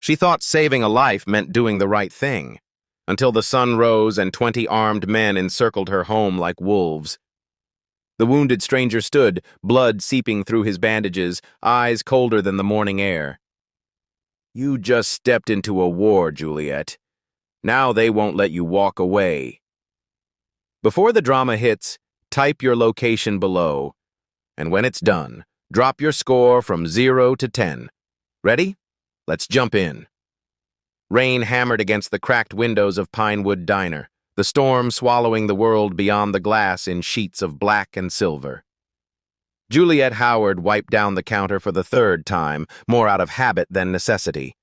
She thought saving a life meant doing the right thing, until the sun rose and 20 armed men encircled her home like wolves. The wounded stranger stood, blood seeping through his bandages, eyes colder than the morning air. "You just stepped into a war, Juliet. Now they won't let you walk away." Before the drama hits, type your location below. And when it's done, drop your score from 0 to 10. Ready? Let's jump in. Rain hammered against the cracked windows of Pinewood Diner, the storm swallowing the world beyond the glass in sheets of black and silver. Juliet Howard wiped down the counter for the third time, more out of habit than necessity.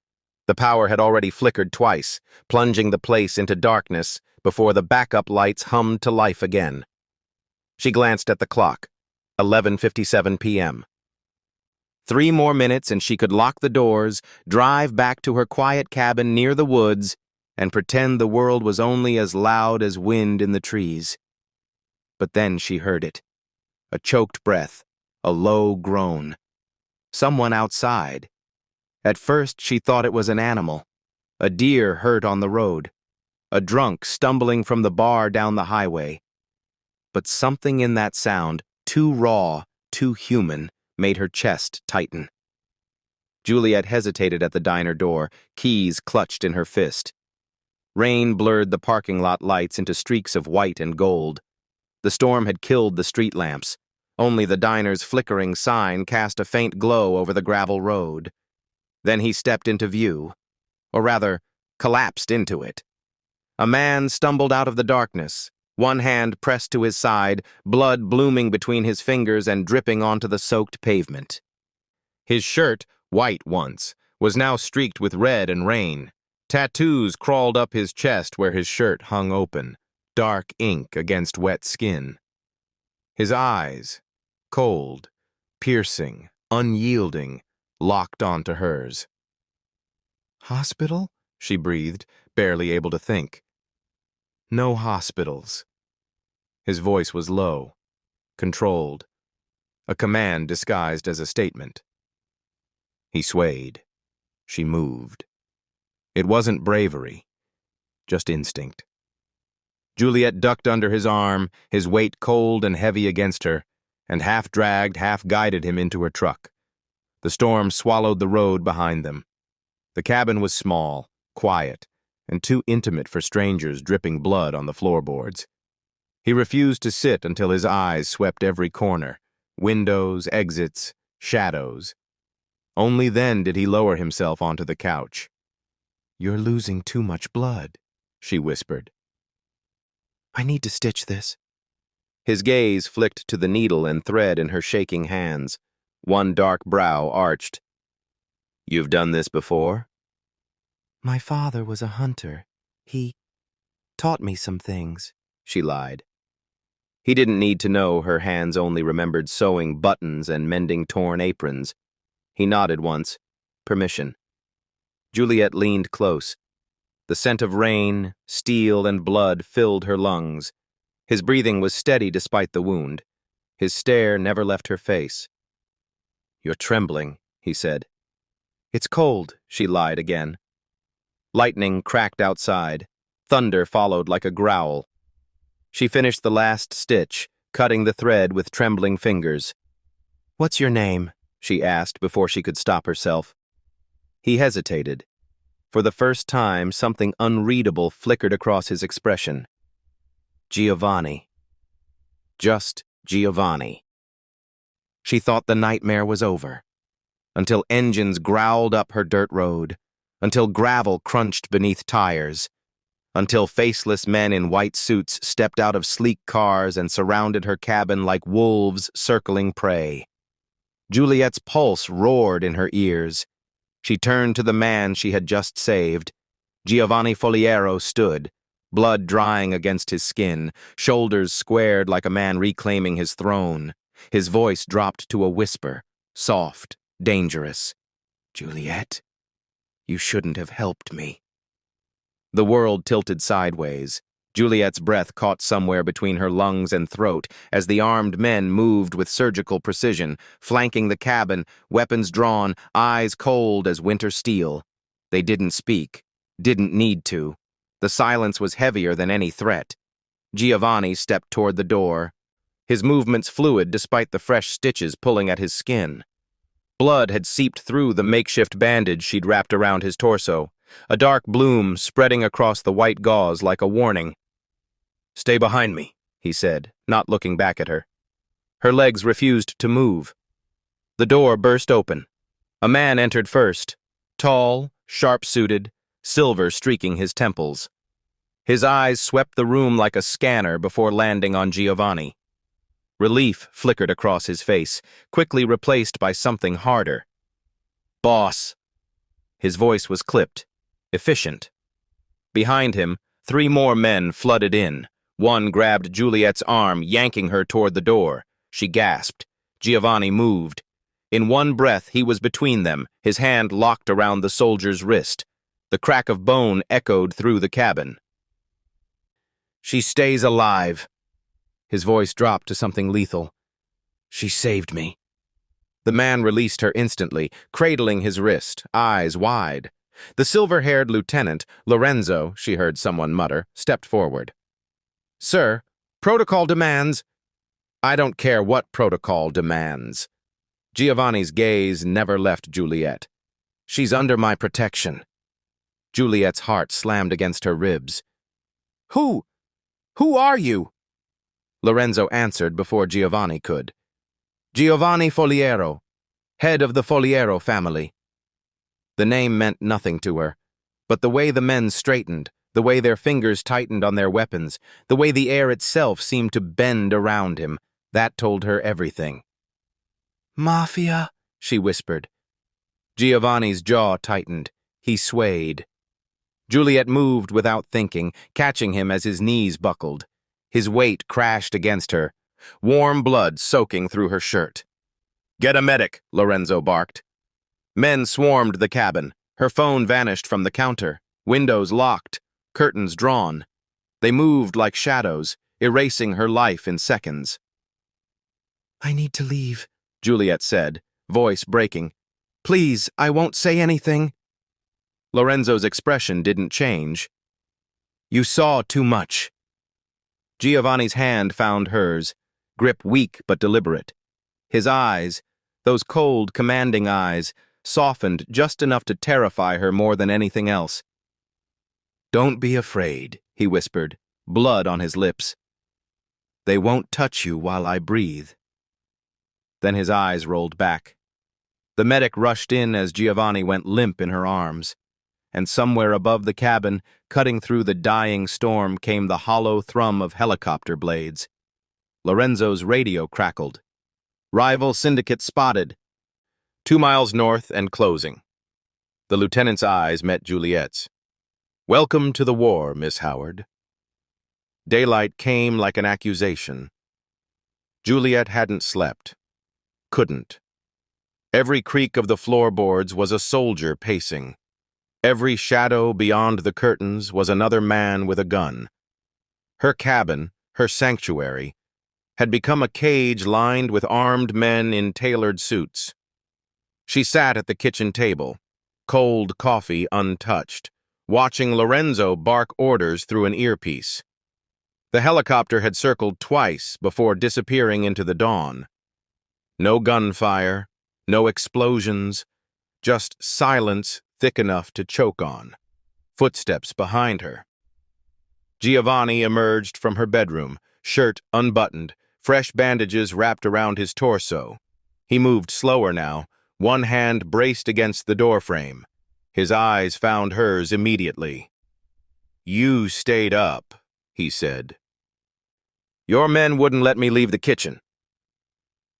The power had already flickered twice, plunging the place into darkness before the backup lights hummed to life again. She glanced at the clock, 11:57 p.m. 3 more minutes and she could lock the doors, drive back to her quiet cabin near the woods, and pretend the world was only as loud as wind in the trees. But then she heard it. A choked breath, a low groan. Someone outside. At first she thought it was an animal, a deer hurt on the road, a drunk stumbling from the bar down the highway. But something in that sound, too raw, too human, made her chest tighten. Juliet hesitated at the diner door, keys clutched in her fist. Rain blurred the parking lot lights into streaks of white and gold. The storm had killed the street lamps. Only the diner's flickering sign cast a faint glow over the gravel road. Then he stepped into view, or rather, collapsed into it. A man stumbled out of the darkness, one hand pressed to his side, blood blooming between his fingers and dripping onto the soaked pavement. His shirt, white once, was now streaked with red and rain. Tattoos crawled up his chest where his shirt hung open, dark ink against wet skin. His eyes, cold, piercing, unyielding, locked onto hers. "Hospital?" she breathed, barely able to think. "No hospitals." His voice was low, controlled, a command disguised as a statement. He swayed. She moved. It wasn't bravery, just instinct. Juliet ducked under his arm, his weight cold and heavy against her, and half-dragged, half-guided him into her truck. The storm swallowed the road behind them. The cabin was small, quiet, and too intimate for strangers dripping blood on the floorboards. He refused to sit until his eyes swept every corner, windows, exits, shadows. Only then did he lower himself onto the couch. "You're losing too much blood," she whispered. "I need to stitch this." His gaze flicked to the needle and thread in her shaking hands. One dark brow arched. "You've done this before?" "My father was a hunter. He taught me some things," she lied. He didn't need to know her hands only remembered sewing buttons and mending torn aprons. He nodded once. Permission. Juliet leaned close. The scent of rain, steel, and blood filled her lungs. His breathing was steady despite the wound. His stare never left her face. "You're trembling," he said. "It's cold," she lied again. Lightning cracked outside. Thunder followed like a growl. She finished the last stitch, cutting the thread with trembling fingers. "What's your name?" she asked before she could stop herself. He hesitated. For the first time, something unreadable flickered across his expression. Giovanni. Just Giovanni. She thought the nightmare was over. Until engines growled up her dirt road. Until gravel crunched beneath tires. Until faceless men in white suits stepped out of sleek cars and surrounded her cabin like wolves circling prey. Juliet's pulse roared in her ears. She turned to the man she had just saved. Giovanni Foliero stood, blood drying against his skin, shoulders squared like a man reclaiming his throne. His voice dropped to a whisper, soft, dangerous. "Juliet, you shouldn't have helped me." The world tilted sideways. Juliet's breath caught somewhere between her lungs and throat as the armed men moved with surgical precision, flanking the cabin, weapons drawn, eyes cold as winter steel. They didn't speak, didn't need to. The silence was heavier than any threat. Giovanni stepped toward the door, his movements fluid despite the fresh stitches pulling at his skin. Blood had seeped through the makeshift bandage she'd wrapped around his torso, a dark bloom spreading across the white gauze like a warning. "Stay behind me," he said, not looking back at her. Her legs refused to move. The door burst open. A man entered first, tall, sharp-suited, silver streaking his temples. His eyes swept the room like a scanner before landing on Giovanni. Relief flickered across his face, quickly replaced by something harder. "Boss." His voice was clipped, efficient. Behind him, 3 more men flooded in. One grabbed Juliet's arm, yanking her toward the door. She gasped. Giovanni moved. In one breath, he was between them, his hand locked around the soldier's wrist. The crack of bone echoed through the cabin. "She stays alive." His voice dropped to something lethal. "She saved me." The man released her instantly, cradling his wrist, eyes wide. The silver-haired lieutenant, Lorenzo, she heard someone mutter, stepped forward. "Sir, protocol demands—" "I don't care what protocol demands." Giovanni's gaze never left Juliet. "She's under my protection." Juliet's heart slammed against her ribs. Who are you?" Lorenzo answered before Giovanni could. "Giovanni Foliero, head of the Foliero family." The name meant nothing to her, but the way the men straightened, the way their fingers tightened on their weapons, the way the air itself seemed to bend around him, that told her everything. "Mafia," she whispered. Giovanni's jaw tightened. He swayed. Juliet moved without thinking, catching him as his knees buckled. His weight crashed against her, warm blood soaking through her shirt. "Get a medic," Lorenzo barked. Men swarmed the cabin. Her phone vanished from the counter, windows locked, curtains drawn. They moved like shadows, erasing her life in seconds. "I need to leave," Juliet said, voice breaking. "Please, I won't say anything." Lorenzo's expression didn't change. "You saw too much." Giovanni's hand found hers, grip weak but deliberate. His eyes, those cold, commanding eyes, softened just enough to terrify her more than anything else. "Don't be afraid," he whispered, blood on his lips. "They won't touch you while I breathe." Then his eyes rolled back. The medic rushed in as Giovanni went limp in her arms. And somewhere above the cabin, cutting through the dying storm, came the hollow thrum of helicopter blades. Lorenzo's radio crackled. "Rival syndicate spotted." 2 miles north and closing. The lieutenant's eyes met Juliet's. "Welcome to the war, Miss Howard." Daylight came like an accusation. Juliet hadn't slept. Couldn't. Every creak of the floorboards was a soldier pacing. Every shadow beyond the curtains was another man with a gun. Her cabin, her sanctuary, had become a cage lined with armed men in tailored suits. She sat at the kitchen table, cold coffee untouched, watching Lorenzo bark orders through an earpiece. The helicopter had circled twice before disappearing into the dawn. No gunfire, no explosions, just silence thick enough to choke on. Footsteps behind her. Giovanni emerged from her bedroom, shirt unbuttoned, fresh bandages wrapped around his torso. He moved slower now, one hand braced against the doorframe. His eyes found hers immediately. "You stayed up," he said. "Your men wouldn't let me leave the kitchen."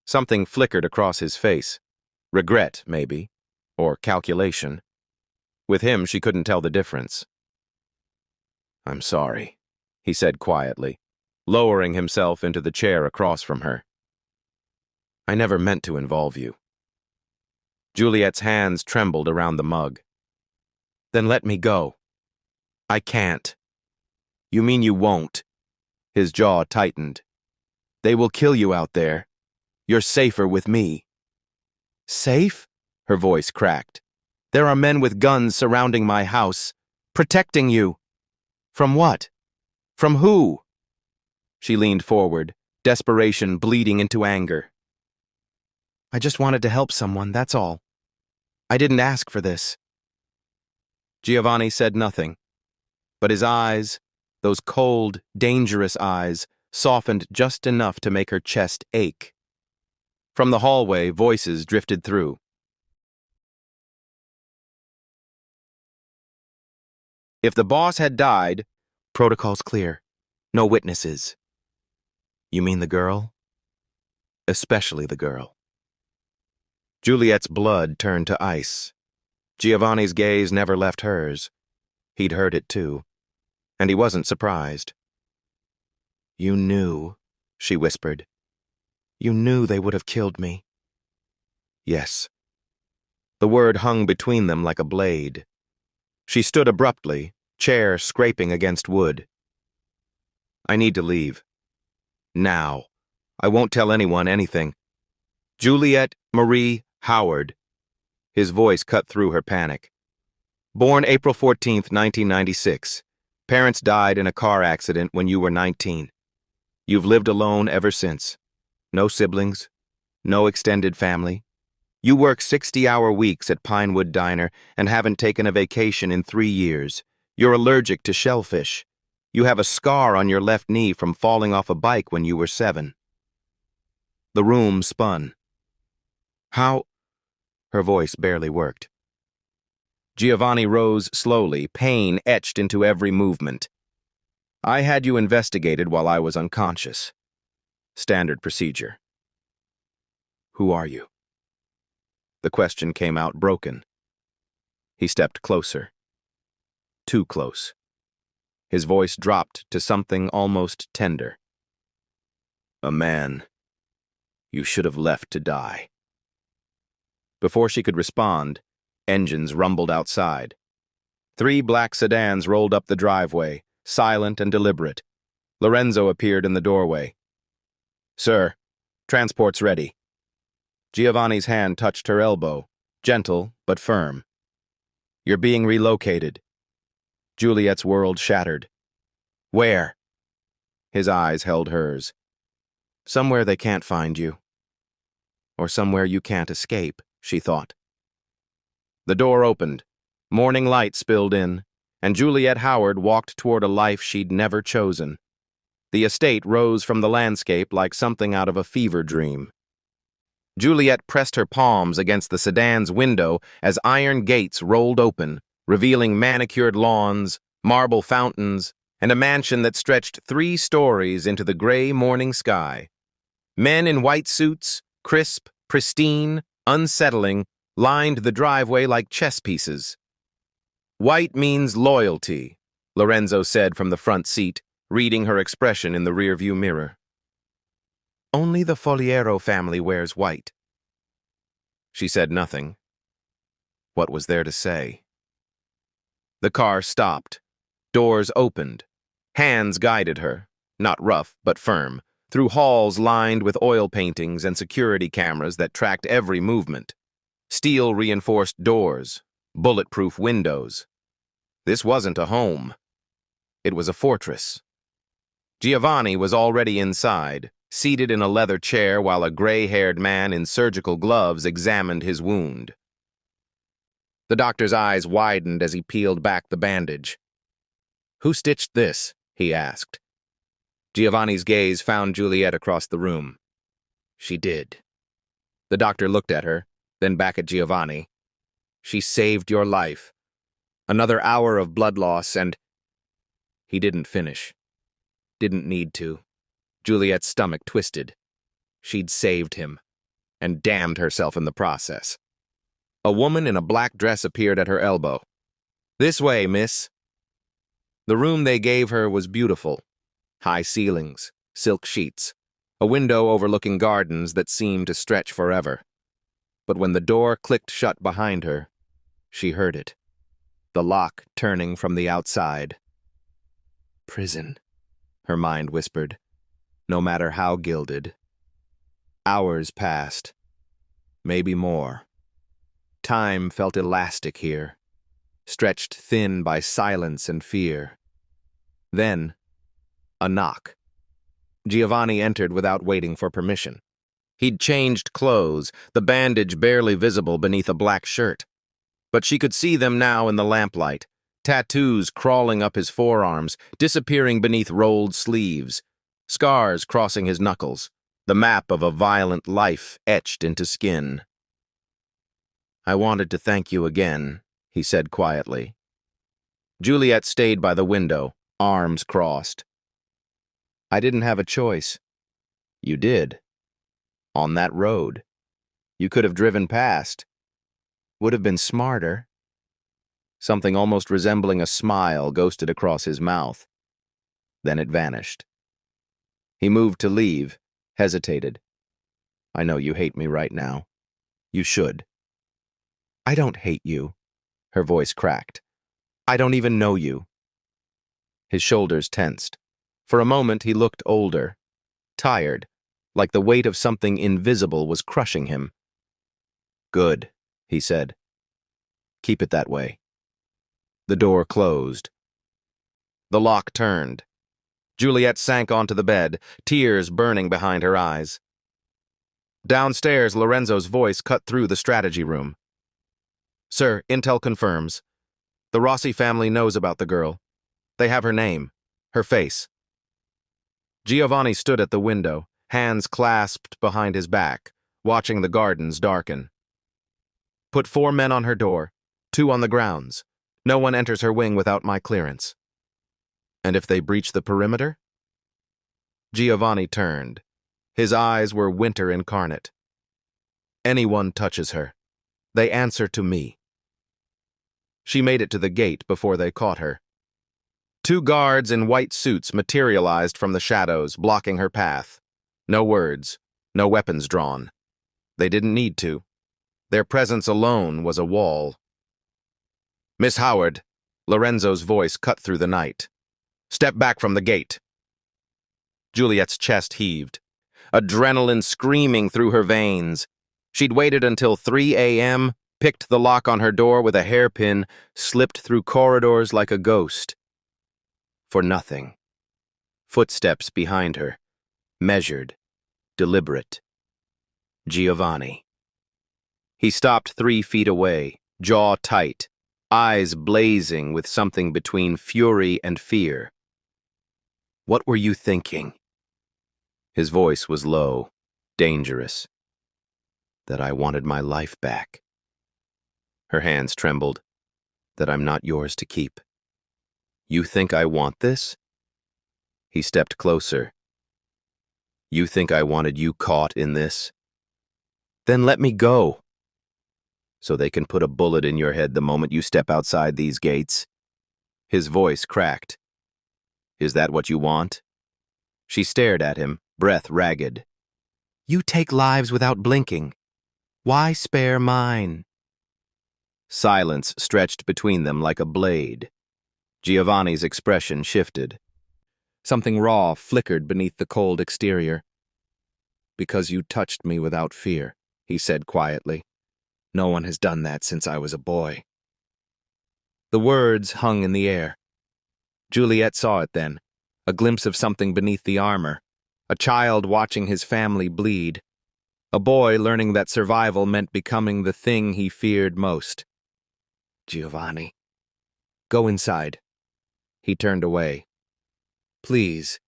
Something flickered across his face. Regret, maybe, or calculation. With him, she couldn't tell the difference. "I'm sorry," he said quietly, lowering himself into the chair across from her. "I never meant to involve you." Juliet's hands trembled around the mug. "Then let me go." "I can't." "You mean you won't?" His jaw tightened. "They will kill you out there. You're safer with me." "Safe?" Her voice cracked. There are men with guns surrounding my house, protecting you. From what? From who? She leaned forward, desperation bleeding into anger. I just wanted to help someone, that's all. I didn't ask for this. Giovanni said nothing, but his eyes, those cold, dangerous eyes, softened just enough to make her chest ache. From the hallway, voices drifted through. If the boss had died, protocol's clear. No witnesses. You mean the girl? Especially the girl. Juliet's blood turned to ice. Giovanni's gaze never left hers. He'd heard it too, and he wasn't surprised. You knew, she whispered. You knew they would have killed me. Yes. The word hung between them like a blade. She stood abruptly, chair scraping against wood. I need to leave. Now. I won't tell anyone anything. Juliet Marie Howard. His voice cut through her panic. Born April 14th, 1996. Parents died in a car accident when you were 19. You've lived alone ever since. No siblings. No extended family. You work 60-hour weeks at Pinewood Diner and haven't taken a vacation in 3 years. You're allergic to shellfish. You have a scar on your left knee from falling off a bike when you were 7. The room spun. How? Her voice barely worked. Giovanni rose slowly, pain etched into every movement. I had you investigated while I was unconscious. Standard procedure. Who are you? The question came out broken. He stepped closer. Too close. His voice dropped to something almost tender. A man. You should have left to die. Before she could respond, engines rumbled outside. 3 black sedans rolled up the driveway, silent and deliberate. Lorenzo appeared in the doorway. Sir, transport's ready. Giovanni's hand touched her elbow, gentle but firm. You're being relocated. Juliet's world shattered. Where? His eyes held hers. Somewhere they can't find you. Or somewhere you can't escape, she thought. The door opened. Morning light spilled in, and Juliet Howard walked toward a life she'd never chosen. The estate rose from the landscape like something out of a fever dream. Juliet pressed her palms against the sedan's window as iron gates rolled open, revealing manicured lawns, marble fountains, and a mansion that stretched 3 stories into the gray morning sky. Men in white suits, crisp, pristine, unsettling, lined the driveway like chess pieces. White means loyalty, Lorenzo said from the front seat, reading her expression in the rearview mirror. Only the Foliero family wears white. She said nothing. What was there to say? The car stopped. Doors opened. Hands guided her, not rough but firm, through halls lined with oil paintings and security cameras that tracked every movement. Steel-reinforced doors, bulletproof windows. This wasn't a home. It was a fortress. Giovanni was already inside, seated in a leather chair while a gray-haired man in surgical gloves examined his wound. The doctor's eyes widened as he peeled back the bandage. Who stitched this? He asked. Giovanni's gaze found Juliet across the room. She did. The doctor looked at her, then back at Giovanni. She saved your life. Another hour of blood loss and... He didn't finish. Didn't need to. Juliet's stomach twisted. She'd saved him, and damned herself in the process. A woman in a black dress appeared at her elbow. This way, miss. The room they gave her was beautiful. High ceilings, silk sheets, a window overlooking gardens that seemed to stretch forever. But when the door clicked shut behind her, she heard it. The lock turning from the outside. Prison, her mind whispered, no matter how gilded. Hours passed. Maybe more. Time felt elastic here, stretched thin by silence and fear. Then, a knock. Giovanni entered without waiting for permission. He'd changed clothes, the bandage barely visible beneath a black shirt. But she could see them now in the lamplight, tattoos crawling up his forearms, disappearing beneath rolled sleeves, scars crossing his knuckles, the map of a violent life etched into skin. "I wanted to thank you again," he said quietly. Juliet stayed by the window, arms crossed. "I didn't have a choice." "You did. On that road. You could have driven past. Would have been smarter." Something almost resembling a smile ghosted across his mouth. Then it vanished. He moved to leave, hesitated. "I know you hate me right now. You should." "I don't hate you," her voice cracked. "I don't even know you." His shoulders tensed. For a moment he looked older, tired, like the weight of something invisible was crushing him. "Good," he said. "Keep it that way." The door closed. The lock turned. Juliet sank onto the bed, tears burning behind her eyes. Downstairs, Lorenzo's voice cut through the strategy room. "Sir, intel confirms. The Rossi family knows about the girl. They have her name, her face." Giovanni stood at the window, hands clasped behind his back, watching the gardens darken. "Put 4 men on her door, 2 on the grounds. No one enters her wing without my clearance." "And if they breach the perimeter?" Giovanni turned. His eyes were winter incarnate. "Anyone touches her, they answer to me." She made it to the gate before they caught her. 2 guards in white suits materialized from the shadows, blocking her path. No words, no weapons drawn. They didn't need to. Their presence alone was a wall. "Miss Howard," Lorenzo's voice cut through the night. "Step back from the gate." Juliet's chest heaved, adrenaline screaming through her veins. She'd waited until 3 a.m., picked the lock on her door with a hairpin, slipped through corridors like a ghost. For nothing. Footsteps behind her, measured, deliberate. Giovanni. He stopped 3 feet away, jaw tight, eyes blazing with something between fury and fear. "What were you thinking?" His voice was low, dangerous. "That I wanted my life back." Her hands trembled. "That I'm not yours to keep." "You think I want this?" He stepped closer. "You think I wanted you caught in this? Then let me go. So they can put a bullet in your head the moment you step outside these gates." His voice cracked. "Is that what you want?" She stared at him, breath ragged. "You take lives without blinking. Why spare mine?" Silence stretched between them like a blade. Giovanni's expression shifted. Something raw flickered beneath the cold exterior. "Because you touched me without fear," he said quietly. "No one has done that since I was a boy." The words hung in the air. Juliet saw it then, a glimpse of something beneath the armor, a child watching his family bleed, a boy learning that survival meant becoming the thing he feared most. "Giovanni, go inside." He turned away. "Please."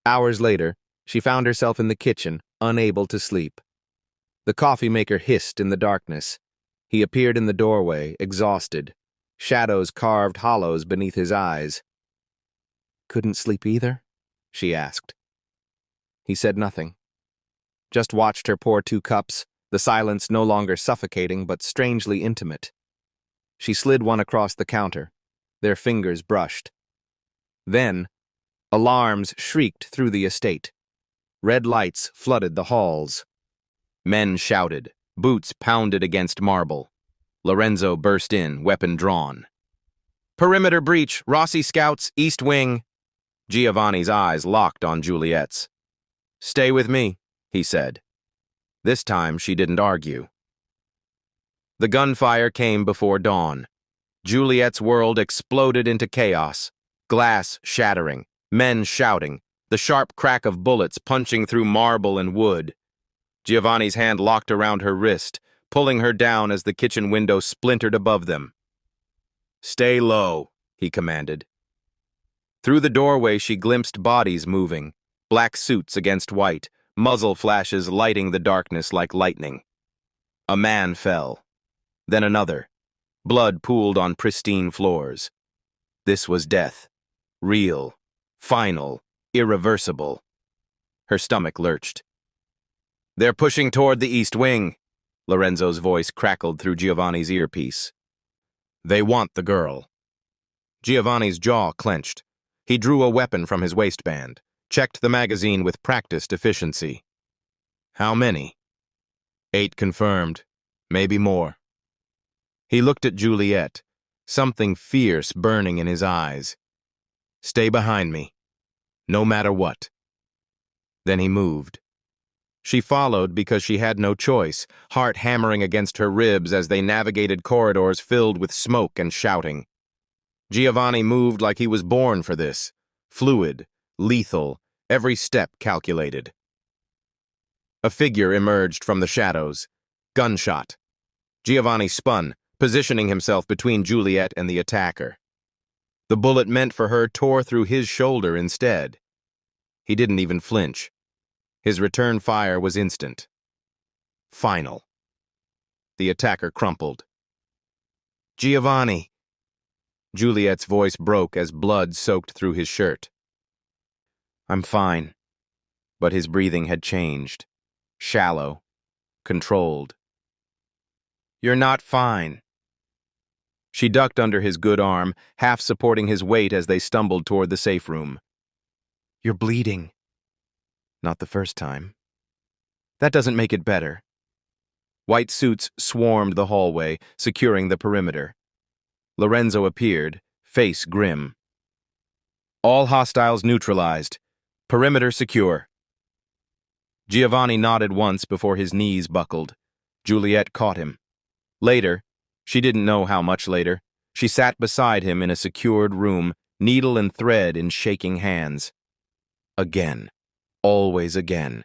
Hours later, she found herself in the kitchen, unable to sleep. The coffee maker hissed in the darkness. He appeared in the doorway, exhausted. Shadows carved hollows beneath his eyes. "Couldn't sleep either?" she asked. He said nothing. Just watched her pour 2 cups, the silence no longer suffocating but strangely intimate. She slid one across the counter. Their fingers brushed. Then, alarms shrieked through the estate. Red lights flooded the halls. Men shouted. Boots pounded against marble. Lorenzo burst in, weapon drawn. "Perimeter breach, Rossi scouts, east wing." Giovanni's eyes locked on Juliet's. "Stay with me," he said. This time she didn't argue. The gunfire came before dawn. Juliet's world exploded into chaos, glass shattering, men shouting, the sharp crack of bullets punching through marble and wood. Giovanni's hand locked around her wrist, pulling her down as the kitchen window splintered above them. "Stay low," he commanded. Through the doorway she glimpsed bodies moving, black suits against white, muzzle flashes lighting the darkness like lightning. A man fell. Then another. Blood pooled on pristine floors. This was death. Real. Final. Irreversible. Her stomach lurched. "They're pushing toward the east wing," Lorenzo's voice crackled through Giovanni's earpiece. "They want the girl." Giovanni's jaw clenched. He drew a weapon from his waistband, checked the magazine with practiced efficiency. "How many?" "8 confirmed. Maybe more." He looked at Juliet, something fierce burning in his eyes. "Stay behind me, no matter what." Then he moved. She followed because she had no choice, heart hammering against her ribs as they navigated corridors filled with smoke and shouting. Giovanni moved like he was born for this, fluid, lethal, every step calculated. A figure emerged from the shadows. Gunshot. Giovanni spun, positioning himself between Juliet and the attacker. The bullet meant for her tore through his shoulder instead. He didn't even flinch. His return fire was instant. Final. The attacker crumpled. "Giovanni!" Juliet's voice broke as blood soaked through his shirt. "I'm fine." But his breathing had changed. Shallow. Controlled. "You're not fine." She ducked under his good arm, half supporting his weight as they stumbled toward the safe room. "You're bleeding." "Not the first time." "That doesn't make it better." White suits swarmed the hallway, securing the perimeter. Lorenzo appeared, face grim. "All hostiles neutralized. Perimeter secure." Giovanni nodded once before his knees buckled. Juliet caught him. Later, she didn't know how much later, she sat beside him in a secured room, needle and thread in shaking hands. Again. Always again.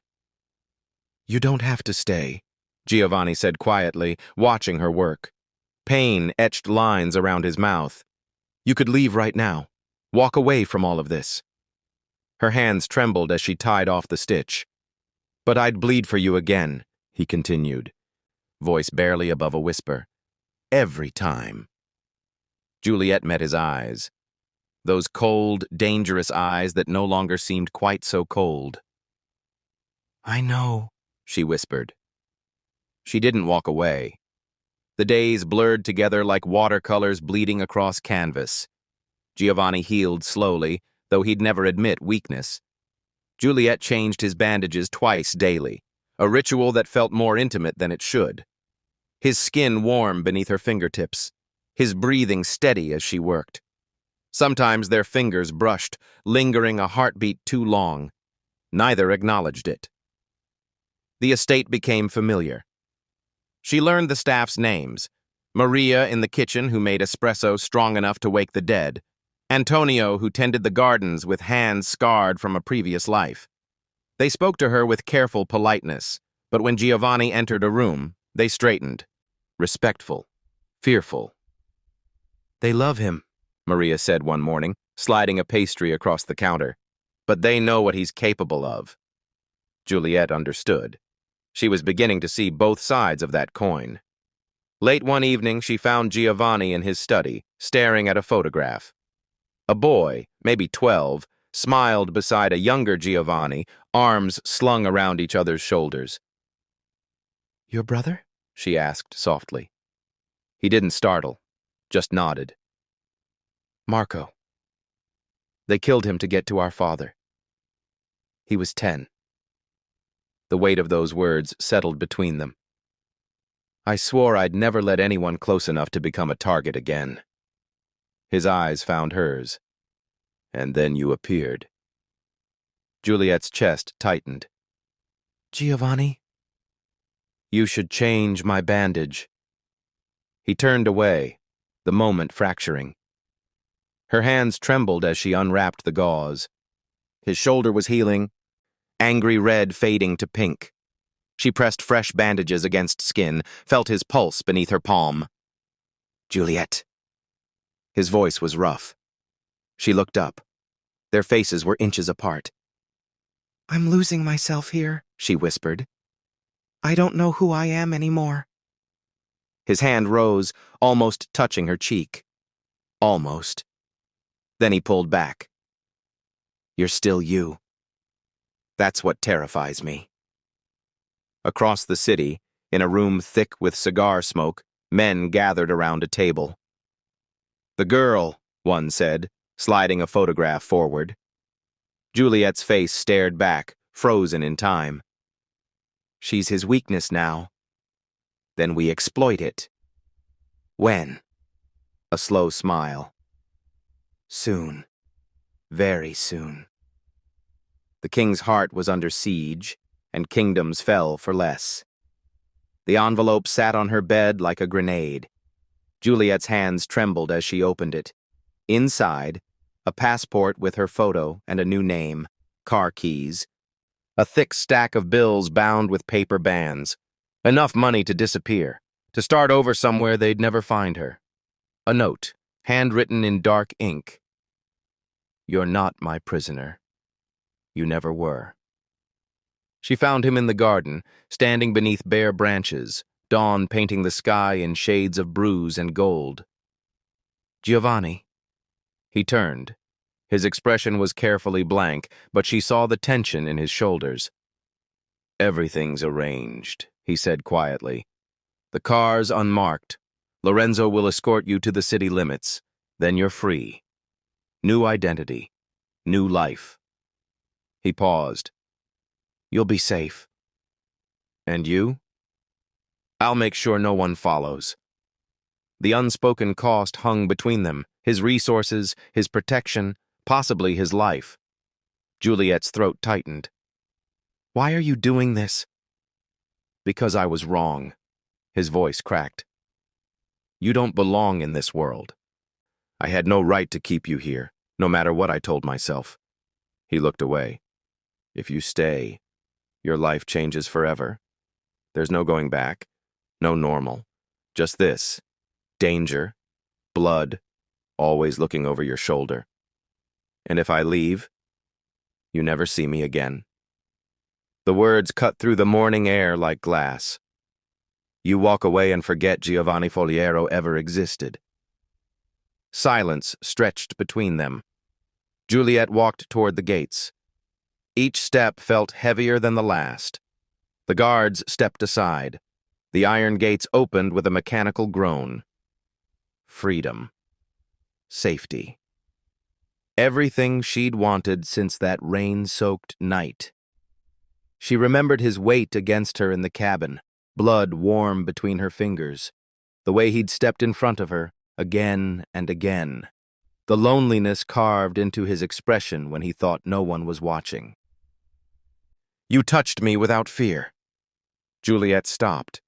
"You don't have to stay," Giovanni said quietly, watching her work. Pain etched lines around his mouth. "You could leave right now. Walk away from all of this." Her hands trembled as she tied off the stitch. "But I'd bleed for you again," he continued, voice barely above a whisper. "Every time." Juliet met his eyes. Those cold, dangerous eyes that no longer seemed quite so cold. "I know," she whispered. She didn't walk away. The days blurred together like watercolors bleeding across canvas. Giovanni healed slowly, though he'd never admit weakness. Juliet changed his bandages twice daily, a ritual that felt more intimate than it should. His skin warm beneath her fingertips, his breathing steady as she worked. Sometimes their fingers brushed, lingering a heartbeat too long. Neither acknowledged it. The estate became familiar. She learned the staff's names: Maria in the kitchen, who made espresso strong enough to wake the dead; Antonio, who tended the gardens with hands scarred from a previous life. They spoke to her with careful politeness, but when Giovanni entered a room, they straightened. Respectful. Fearful. "They love him," Maria said one morning, sliding a pastry across the counter. "But they know what he's capable of." Juliet understood. She was beginning to see both sides of that coin. Late one evening, she found Giovanni in his study, staring at a photograph. A boy, maybe 12, smiled beside a younger Giovanni, arms slung around each other's shoulders. "Your brother?" she asked softly. He didn't startle, just nodded. "Marco. They killed him to get to our father. He was 10. The weight of those words settled between them. "I swore I'd never let anyone close enough to become a target again." His eyes found hers. "And then you appeared." Juliet's chest tightened. "Giovanni?" "You should change my bandage." He turned away, the moment fracturing. Her hands trembled as she unwrapped the gauze. His shoulder was healing, angry red fading to pink. She pressed fresh bandages against skin, felt his pulse beneath her palm. "Juliet." His voice was rough. She looked up. Their faces were inches apart. "I'm losing myself here," she whispered. "I don't know who I am anymore." His hand rose, almost touching her cheek. Almost. Then he pulled back. "You're still you. That's what terrifies me." Across the city, in a room thick with cigar smoke, men gathered around a table. "The girl," one said, sliding a photograph forward. Juliet's face stared back, frozen in time. "She's his weakness now. Then we exploit it." "When?" A slow smile. "Soon. Very soon." The king's heart was under siege, and kingdoms fell for less. The envelope sat on her bed like a grenade. Juliet's hands trembled as she opened it. Inside, a passport with her photo and a new name, car keys, a thick stack of bills bound with paper bands, enough money to disappear, to start over somewhere they'd never find her. A note, handwritten in dark ink. "You're not my prisoner. You never were." She found him in the garden, standing beneath bare branches, dawn painting the sky in shades of bruise and gold. "Giovanni." He turned. His expression was carefully blank, but she saw the tension in his shoulders. "Everything's arranged," he said quietly. "The car's unmarked. Lorenzo will escort you to the city limits. Then you're free. New identity. New life." He paused. "You'll be safe." "And you?" "I'll make sure no one follows." The unspoken cost hung between them, his resources, his protection, possibly his life. Juliet's throat tightened. "Why are you doing this?" "Because I was wrong." His voice cracked. "You don't belong in this world. I had no right to keep you here, no matter what I told myself." He looked away. "If you stay, your life changes forever. There's no going back, no normal. Just this. Danger, blood, always looking over your shoulder. And if I leave, you never see me again." The words cut through the morning air like glass. "You walk away and forget Giovanni Foliero ever existed." Silence stretched between them. Juliet walked toward the gates. Each step felt heavier than the last. The guards stepped aside. The iron gates opened with a mechanical groan. Freedom. Safety. Everything she'd wanted since that rain-soaked night. She remembered his weight against her in the cabin, blood warm between her fingers, the way he'd stepped in front of her, again and again, the loneliness carved into his expression when he thought no one was watching. "You touched me without fear." Juliet stopped.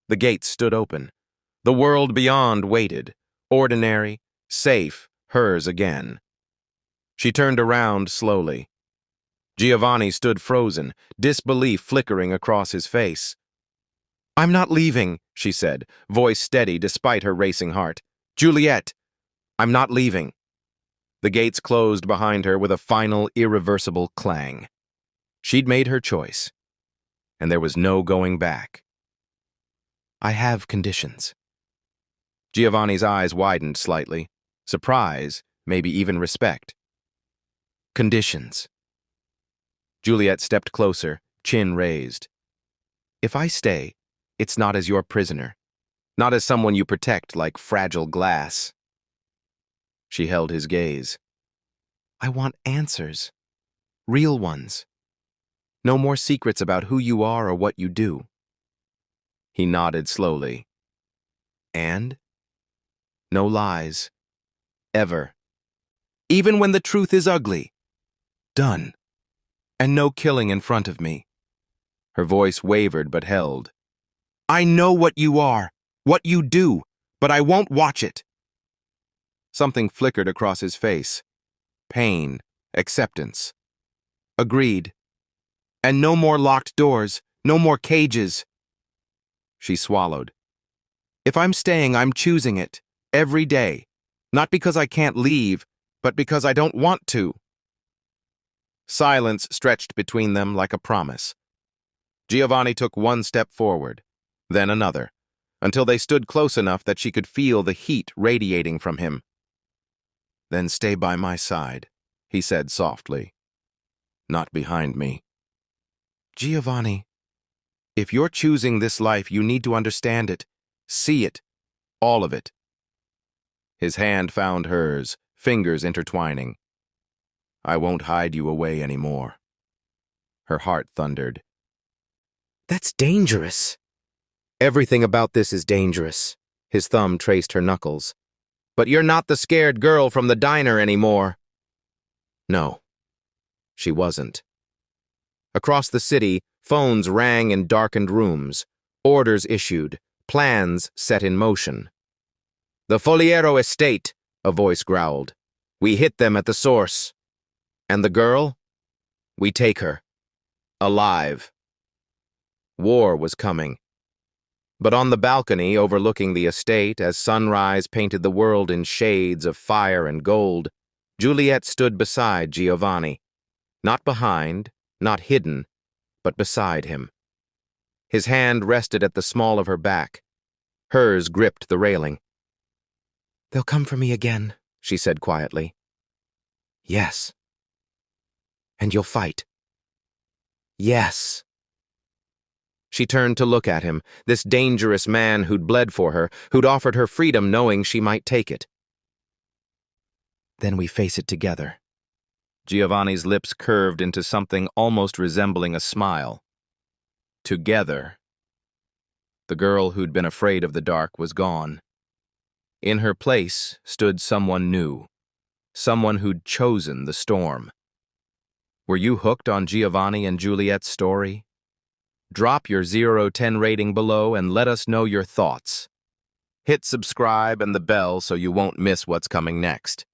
The gates stood open. The world beyond waited, ordinary, safe, hers again. She turned around slowly. Giovanni stood frozen, disbelief flickering across his face. "I'm not leaving," she said, voice steady despite her racing heart. "Juliet, I'm not leaving." The gates closed behind her with a final, irreversible clang. She'd made her choice, and there was no going back. "I have conditions." Giovanni's eyes widened slightly. Surprise, maybe even respect. "Conditions." Juliet stepped closer, chin raised. "If I stay, it's not as your prisoner, not as someone you protect like fragile glass." She held his gaze. "I want answers. Real ones. No more secrets about who you are or what you do." He nodded slowly. "And? No lies. Ever. Even when the truth is ugly. Done. And no killing in front of me." Her voice wavered but held. "I know what you are, what you do. But I won't watch it. Something flickered across his face. Pain. Acceptance. Agreed. And no more locked doors. No more cages. She swallowed. If I'm staying, I'm choosing it. Every day. Not because I can't leave, but because I don't want to. Silence stretched between them like a promise. Giovanni took one step forward, then another, until they stood close enough that she could feel the heat radiating from him. Then stay by my side, he said softly. Not behind me. Giovanni, if you're choosing this life, you need to understand it, see it, all of it. His hand found hers, fingers intertwining. I won't hide you away anymore. Her heart thundered. That's dangerous. Everything about this is dangerous. His thumb traced her knuckles. But you're not the scared girl from the diner anymore. No, she wasn't. Across the city, phones rang in darkened rooms, orders issued, plans set in motion. The Foliero estate, a voice growled. We hit them at the source. And the girl? We take her. Alive. War was coming. But on the balcony overlooking the estate, as sunrise painted the world in shades of fire and gold, Juliet stood beside Giovanni. Not behind, not hidden, but beside him. His hand rested at the small of her back. Hers gripped the railing. They'll come for me again, she said quietly. Yes. And you'll fight. Yes. She turned to look at him, this dangerous man who'd bled for her, who'd offered her freedom knowing she might take it. Then we face it together. Giovanni's lips curved into something almost resembling a smile. Together. The girl who'd been afraid of the dark was gone. In her place stood someone new, someone who'd chosen the storm. Were you hooked on Giovanni and Juliet's story? Drop your 0-10 rating below and let us know your thoughts. Hit subscribe and the bell so you won't miss what's coming next.